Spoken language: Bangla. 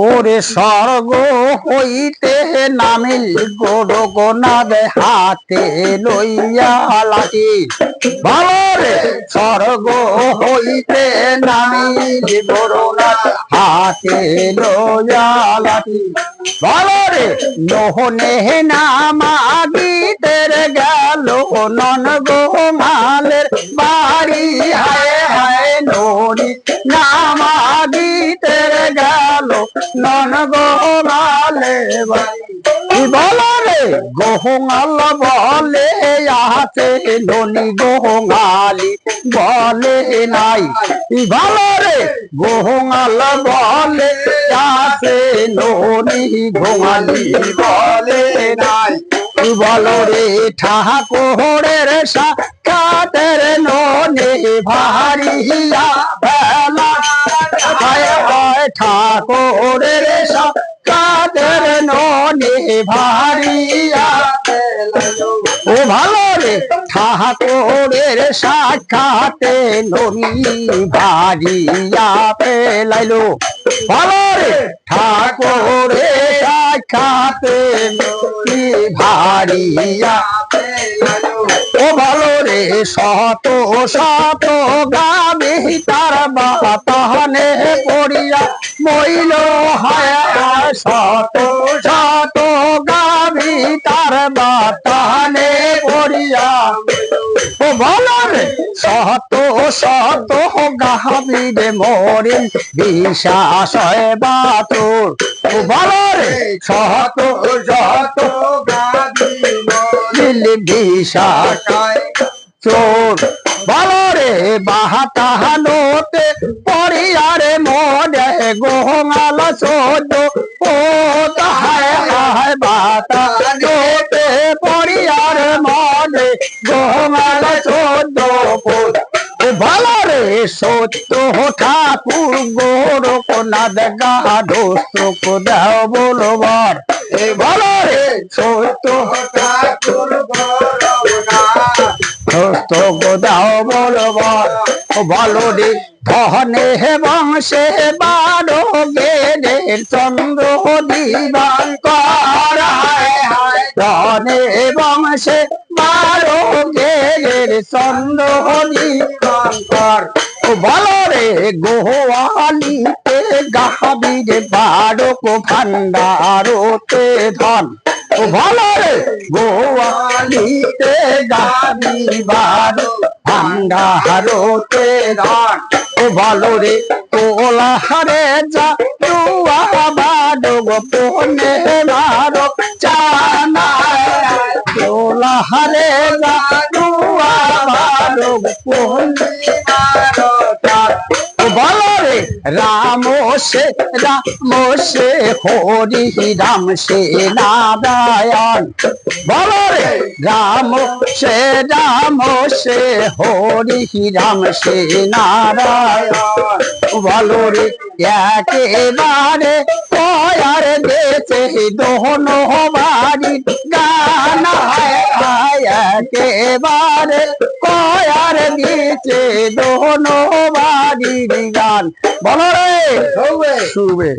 ওরে স্বর্গ হইতে নামিল গোরগনাদ হাতে লইয়া লাঠি। ভালো রে, স্বর্গ হইতে নামিল গোরগনাদ হাতে লইয়া লাঠি। ভালো রে, মোহনে নামাগিতের গেল নন গোমালের বাড়ি। হায় হায় নরি নামাগিতের গেল নন গোমালে বাড়ি। বলো রে, গোহঙাল বলে আছে ননি গোহঙালি বলে নাই। ভালো রে, গোহঙাল বলে আছে ননি গোঙালি বলে নাই। বলো রে, ঠাকুরের সাক্ষাতের ননি ভারিয়া বেলা। ঠাকুরের সাক্ষাতের ননি ভারিয়া। ও ভালো রে, ঠাকুরের সাক্ষাতে ননি ভারিয়া পেলাইলো। ভালো রে, ঠাকুরের সাক্ষাতে ননি ভারিয়া পেলাইলো। ও ভালো রে, শত শত গাবি তার বাতানে পড়িয়া মইল। হায় শত শত গাবি তার বাতানে পড়িয়া। ও ভালো রে, শত শত গাবি রে মরে বিশ্বাস হয় বাতুর। ও ভালো রে, শত শত গাবি মরে বিশ্বাস চোর। ভালো রে, বাহাতাহানোতে পড়িয়ারে মনে গোহঙাল সহ্য। ও তাহায় হায় বাতানোতে পড়িয়ার মনে গোহঙাল সহ্য। ভালো রে, সত্য ঠাকুর গোরকনাথ গাধোস্ত্রক দেও বলবার। ভালো রে, সত্য ঠাকুর গোরকনাথ দাও বলবার। ভালো রে, ধনে বংশে বারো গেদের চন্দ্র দিবাঙ্কর। ধনে বংশে বারো গেদের চন্দ্র দিবাঙ্কর। ভালো রে, গোয়ালিতে গাহাবি রে বারক ভান্ডারতে ধন। ভালো রে, গোয়ালিতে গাবি বারক ভান্ডারতে ধন। ভালো রে, কোলাহারে যা তুয়া বারক পনে বারক চানা। কোলাহারে যা তুয়া বারক পনে বারক চানা। ভালো রে, রাম সে হরি রাম সে নারায়ণ। ভালো রে, রাম সে হরি রাম সে নারায়ণ। ভালো রে, একেবারে কয়ার দেশে দোহন বাড়ি গান। একেবারে কয়ার দিচ্ছে দোহন বাড়ির গান। বলো রে, শুবে।